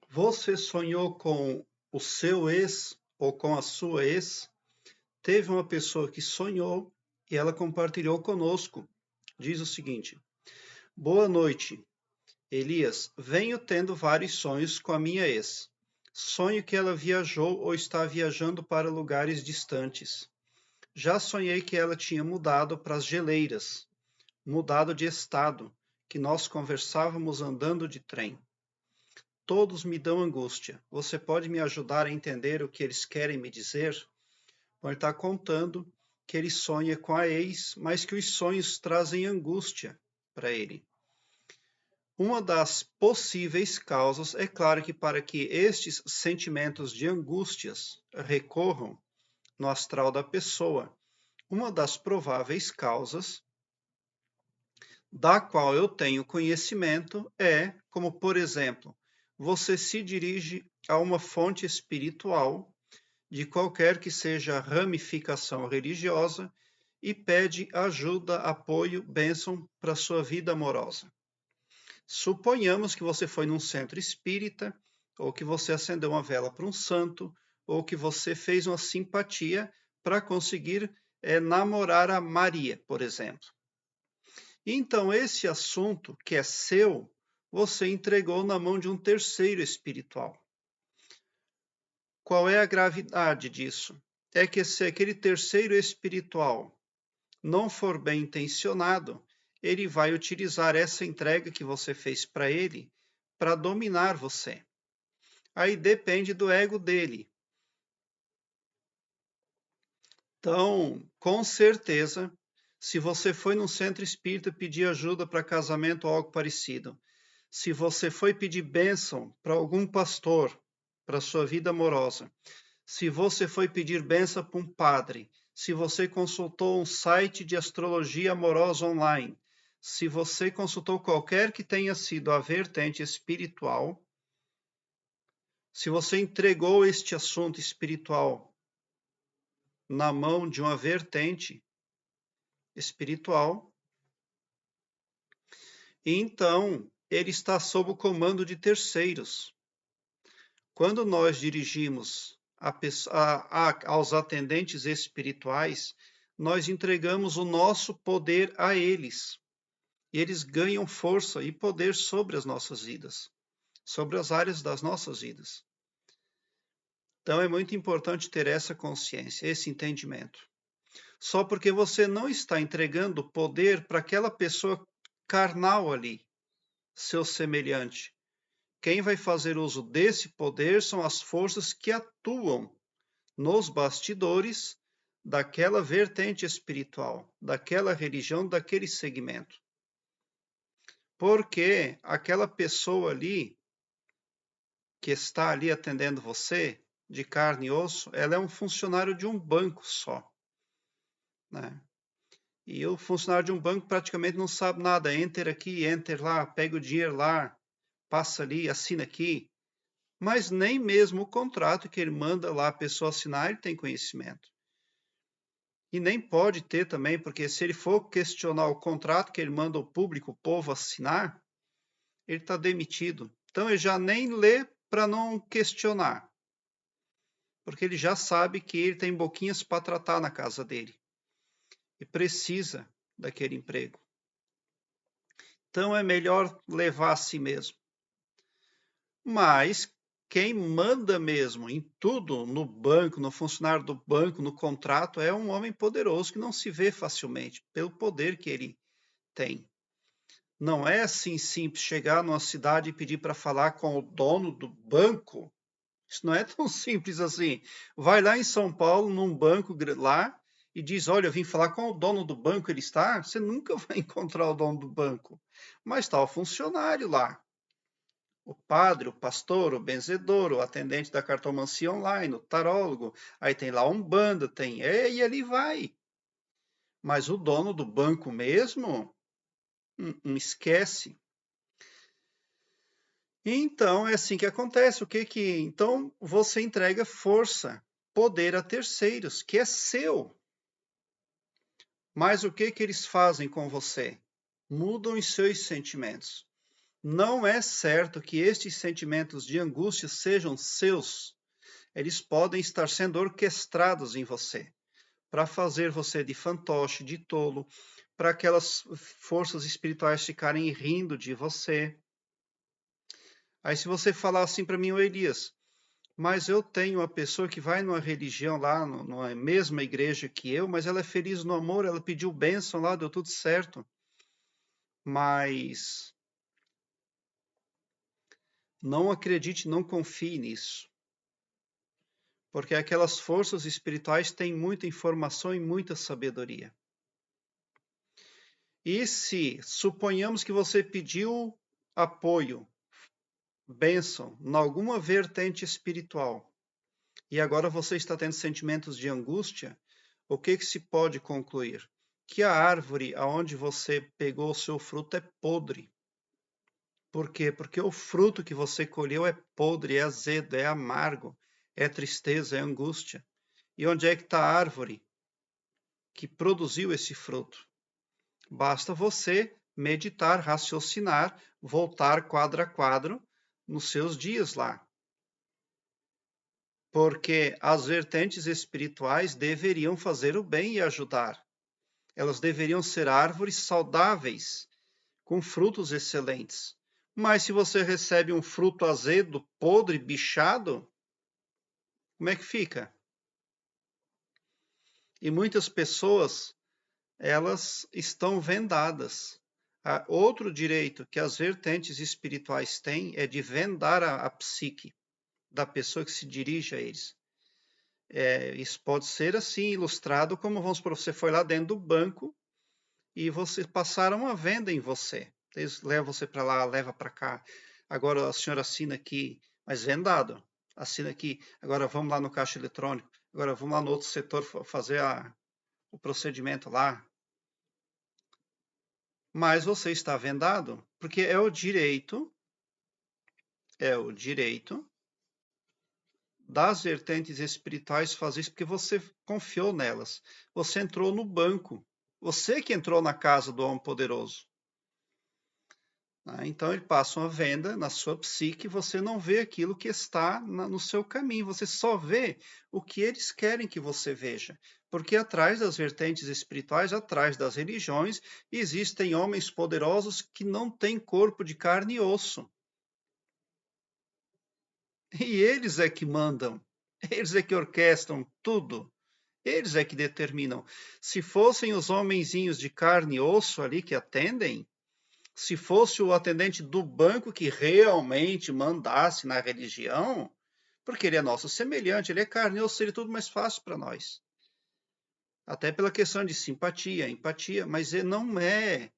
Você sonhou com o seu ex ou com a sua ex? Teve uma pessoa que sonhou e ela compartilhou conosco. Diz o seguinte: Boa noite, Elias. Venho tendo vários sonhos com a minha ex. Sonho que ela viajou ou está viajando para lugares distantes. Já sonhei que ela tinha mudado para as geleiras, mudado de estado, que nós conversávamos andando de trem. Todos me dão angústia. Você pode me ajudar a entender o que eles querem me dizer? Bom, ele está contando que ele sonha com a ex, mas que os sonhos trazem angústia para ele. Uma das possíveis causas, é claro que para que estes sentimentos de angústias recorram no astral da pessoa, uma das prováveis causas da qual eu tenho conhecimento é, como por exemplo, você se dirige a uma fonte espiritual, de qualquer que seja a ramificação religiosa, e pede ajuda, apoio, bênção para sua vida amorosa. Suponhamos que você foi num centro espírita, ou que você acendeu uma vela para um santo, ou que você fez uma simpatia para conseguir namorar a Maria, por exemplo. Então, esse assunto que é seu, você entregou na mão de um terceiro espiritual. Qual é a gravidade disso? É que se aquele terceiro espiritual não for bem intencionado, ele vai utilizar essa entrega que você fez para ele para dominar você. Aí depende do ego dele. Então, com certeza, se você foi num centro espírita pedir ajuda para casamento ou algo parecido, se você foi pedir bênção para algum pastor, para sua vida amorosa, se você foi pedir bênção para um padre, se você consultou um site de astrologia amorosa online, se você consultou qualquer que tenha sido a vertente espiritual, se você entregou este assunto espiritual na mão de uma vertente espiritual, então ele está sob o comando de terceiros. Quando nós dirigimos aos atendentes espirituais, nós entregamos o nosso poder a eles. E eles ganham força e poder sobre as nossas vidas, sobre as áreas das nossas vidas. Então é muito importante ter essa consciência, esse entendimento. Só porque você não está entregando poder para aquela pessoa carnal ali, seu semelhante. Quem vai fazer uso desse poder são as forças que atuam nos bastidores daquela vertente espiritual, daquela religião, daquele segmento. Porque aquela pessoa ali, que está ali atendendo você, de carne e osso, ela é um funcionário de um banco só, né? E o funcionário de um banco praticamente não sabe nada. Enter aqui, enter lá, pega o dinheiro lá, passa ali, assina aqui. Mas nem mesmo o contrato que ele manda lá a pessoa assinar, ele tem conhecimento. E nem pode ter também, porque se ele for questionar o contrato que ele manda o público, o povo assinar, ele está demitido. Então ele já nem lê para não questionar, porque ele já sabe que ele tem boquinhas para tratar na casa dele e precisa daquele emprego. Então é melhor levar a si mesmo. Mas quem manda mesmo em tudo no banco, no funcionário do banco, no contrato, é um homem poderoso que não se vê facilmente, pelo poder que ele tem. Não é assim simples chegar numa cidade e pedir para falar com o dono do banco. Isso não é tão simples assim. Vai lá em São Paulo, num banco lá, e diz: Olha, eu vim falar com o dono do banco, ele está? Você nunca vai encontrar o dono do banco. Mas está o funcionário lá. O padre, o pastor, o benzedor, o atendente da cartomancia online, o tarólogo. Aí tem lá um banda, tem. E ali vai. Mas o dono do banco mesmo, esquece. Então, é assim que acontece. Então você entrega força, poder a terceiros, que é seu. Mas o que eles fazem com você? Mudam os seus sentimentos. não é certo que estes sentimentos de angústia sejam seus. Eles podem estar sendo orquestrados em você para fazer você de fantoche, de tolo, para aquelas forças espirituais ficarem rindo de você. Aí se você falar assim para mim, ô Elias, mas eu tenho uma pessoa que vai numa religião lá, numa mesma igreja que eu, mas ela é feliz no amor, ela pediu bênção lá, deu tudo certo. Mas não acredite, não confie nisso. Porque aquelas forças espirituais têm muita informação e muita sabedoria. E se suponhamos que você pediu apoio, bênção, em alguma vertente espiritual, e agora você está tendo sentimentos de angústia, o que se pode concluir? Que a árvore aonde você pegou o seu fruto é podre. Por quê? Porque o fruto que você colheu é podre, é azedo, é amargo, é tristeza, é angústia. E onde é que está a árvore que produziu esse fruto? Basta você meditar, raciocinar, voltar quadro a quadro nos seus dias lá. Porque as vertentes espirituais deveriam fazer o bem e ajudar. Elas deveriam ser árvores saudáveis, com frutos excelentes. Mas se você recebe um fruto azedo, podre, bichado, como é que fica? E muitas pessoas, elas estão vendadas. Outro direito que as vertentes espirituais têm é de vendar a psique da pessoa que se dirige a eles. Isso pode ser assim, ilustrado como, vamos supor, você foi lá dentro do banco e você passaram uma venda em você. Eles levam você para lá, leva para cá. Agora a senhora assina aqui, mas vendado. Assina aqui. Agora vamos lá no caixa eletrônico. Agora vamos lá no outro setor fazer o procedimento lá. Mas você está vendado, porque é o direito das vertentes espirituais fazer isso, porque você confiou nelas. Você entrou no banco. Você que entrou na casa do homem poderoso. Então ele passa uma venda na sua psique e você não vê aquilo que está no seu caminho, você só vê o que eles querem que você veja. Porque atrás das vertentes espirituais, atrás das religiões, existem homens poderosos que não têm corpo de carne e osso. E eles é que mandam, eles é que orquestram tudo, eles é que determinam. Se fossem os homenzinhos de carne e osso ali que atendem, se fosse o atendente do banco que realmente mandasse na religião, porque ele é nosso semelhante, ele é carne, ou seria tudo mais fácil para nós. Até pela questão de simpatia, empatia, mas ele não é.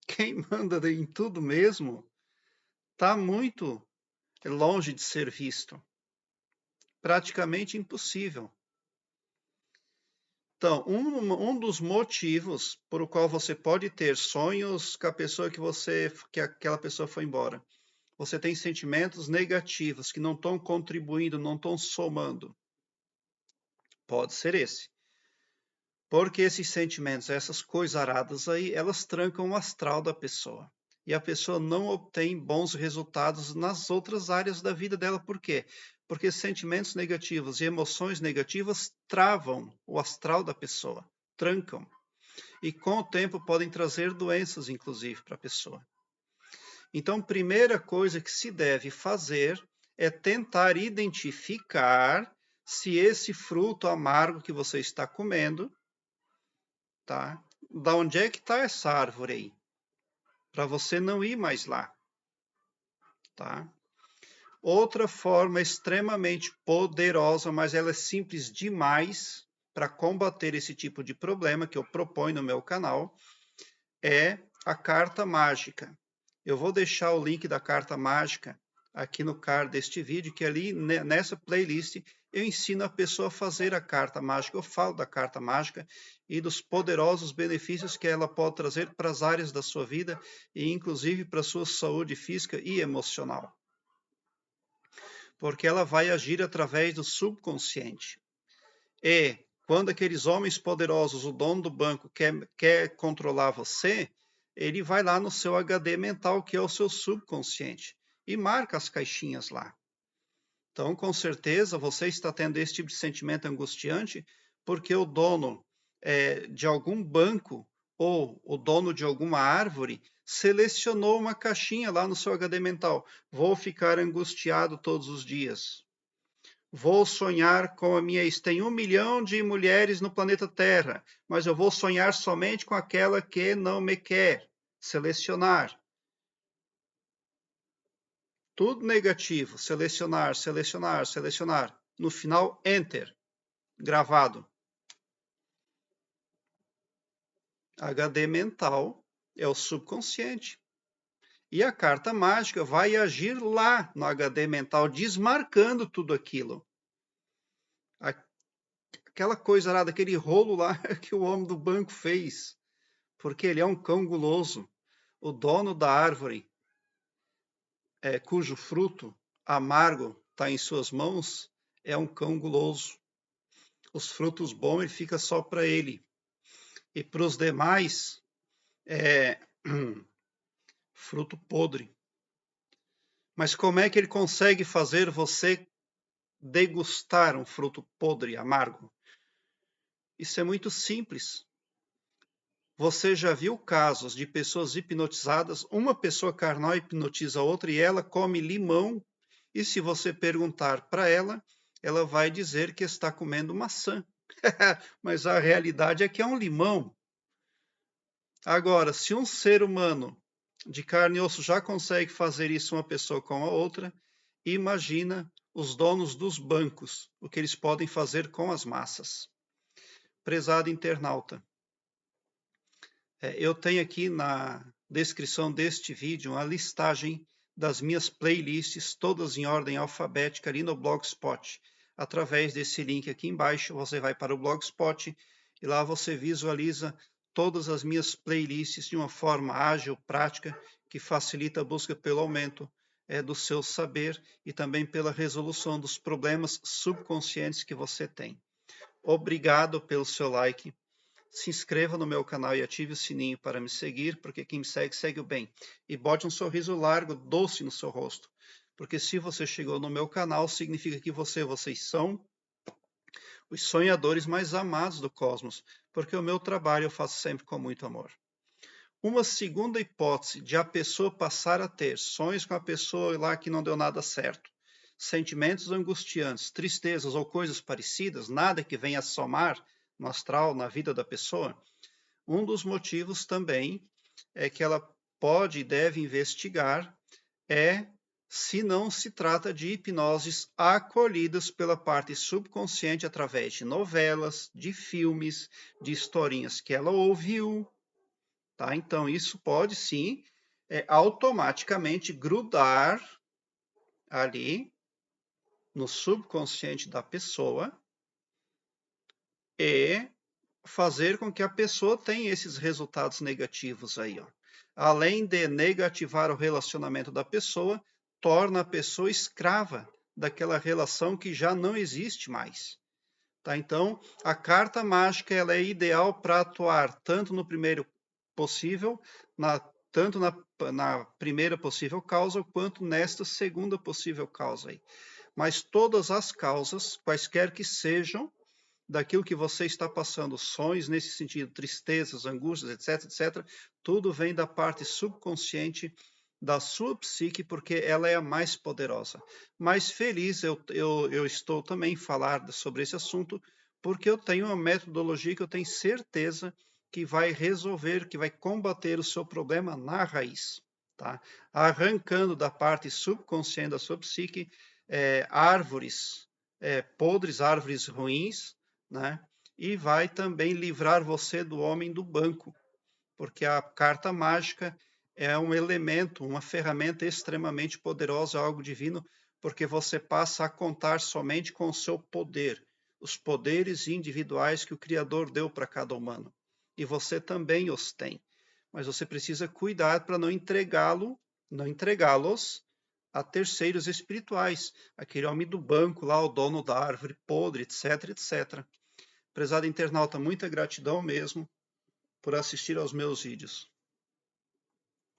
Quem manda em tudo mesmo está muito longe de ser visto. Praticamente impossível. Então, um dos motivos por o qual você pode ter sonhos com a pessoa que aquela pessoa foi embora. Você tem sentimentos negativos que não estão contribuindo, não estão somando. Pode ser esse. Porque esses sentimentos, essas coisaradas aí, elas trancam o astral da pessoa. E a pessoa não obtém bons resultados nas outras áreas da vida dela. Por quê? Porque sentimentos negativos e emoções negativas travam o astral da pessoa, trancam. E com o tempo podem trazer doenças, inclusive, para a pessoa. Então, primeira coisa que se deve fazer é tentar identificar se esse fruto amargo que você está comendo, tá? Da onde é que está essa árvore aí? Para você não ir mais lá, tá? Outra forma extremamente poderosa, mas ela é simples demais para combater esse tipo de problema que eu proponho no meu canal, é a carta mágica. Eu vou deixar o link da carta mágica aqui no card deste vídeo, que ali nessa playlist eu ensino a pessoa a fazer a carta mágica. Eu falo da carta mágica e dos poderosos benefícios que ela pode trazer para as áreas da sua vida e inclusive para a sua saúde física e emocional. Porque ela vai agir através do subconsciente. E quando aqueles homens poderosos, o dono do banco, quer controlar você, ele vai lá no seu HD mental, que é o seu subconsciente, e marca as caixinhas lá. Então, com certeza, você está tendo esse tipo de sentimento angustiante porque o dono de algum banco ou o dono de alguma árvore selecionou uma caixinha lá no seu HD mental. Vou ficar angustiado todos os dias. Vou sonhar com a minha ex. Tem 1 milhão de mulheres no planeta Terra, mas eu vou sonhar somente com aquela que não me quer. Selecionar. Tudo negativo. Selecionar, selecionar, selecionar. No final, Enter. Gravado. HD mental é o subconsciente. E a carta mágica vai agir lá no HD mental, desmarcando tudo aquilo. Aquela coisa lá, daquele rolo lá que o homem do banco fez. Porque ele é um cão guloso. O dono da árvore, cujo fruto amargo está em suas mãos, é um cão guloso. Os frutos bons ele fica só para ele. E para os demais, é fruto podre. Mas como é que ele consegue fazer você degustar um fruto podre, amargo? Isso é muito simples. Você já viu casos de pessoas hipnotizadas? Uma pessoa carnal hipnotiza a outra e ela come limão. E se você perguntar para ela, ela vai dizer que está comendo maçã. Mas a realidade é que é um limão. Agora, se um ser humano de carne e osso já consegue fazer isso uma pessoa com a outra, imagina os donos dos bancos, o que eles podem fazer com as massas. Prezado internauta, eu tenho aqui na descrição deste vídeo uma listagem das minhas playlists, todas em ordem alfabética, ali no Blogspot. Através desse link aqui embaixo, você vai para o Blogspot e lá você visualiza todas as minhas playlists de uma forma ágil, prática, que facilita a busca pelo aumento do seu saber e também pela resolução dos problemas subconscientes que você tem. Obrigado pelo seu like. Se inscreva no meu canal e ative o sininho para me seguir, porque quem me segue, segue o bem. E bote um sorriso largo, doce no seu rosto. Porque se você chegou no meu canal, significa que vocês são os sonhadores mais amados do cosmos. Porque o meu trabalho eu faço sempre com muito amor. Uma segunda hipótese de a pessoa passar a ter sonhos com a pessoa lá que não deu nada certo, sentimentos angustiantes, tristezas ou coisas parecidas, nada que venha a somar no astral, na vida da pessoa, um dos motivos também é que ela pode e deve investigar se não se trata de hipnoses acolhidas pela parte subconsciente através de novelas, de filmes, de historinhas que ela ouviu. Tá? Então, isso pode sim automaticamente grudar ali no subconsciente da pessoa e fazer com que a pessoa tenha esses resultados negativos aí. Ó. Além de negativar o relacionamento da pessoa, torna a pessoa escrava daquela relação que já não existe mais. Tá? Então, a carta mágica ela é ideal para atuar tanto no primeiro possível, tanto na primeira possível causa, quanto nesta segunda possível causa. Aí. Mas todas as causas, quaisquer que sejam, daquilo que você está passando, sonhos nesse sentido, tristezas, angústias, etc., etc., tudo vem da parte subconsciente da sua psique, porque ela é a mais poderosa. Mas feliz eu estou também em falar sobre esse assunto, porque eu tenho uma metodologia que eu tenho certeza que vai resolver, que vai combater o seu problema na raiz, tá? Arrancando da parte subconsciente da sua psique árvores podres, árvores ruins, né? E vai também livrar você do homem do banco, porque a carta mágica é um elemento, uma ferramenta extremamente poderosa, algo divino, porque você passa a contar somente com o seu poder, os poderes individuais que o Criador deu para cada humano. E você também os tem. Mas você precisa cuidar para não entregá-los a terceiros espirituais, aquele homem do banco lá, o dono da árvore podre, etc, etc. Prezado internauta, muita gratidão mesmo por assistir aos meus vídeos.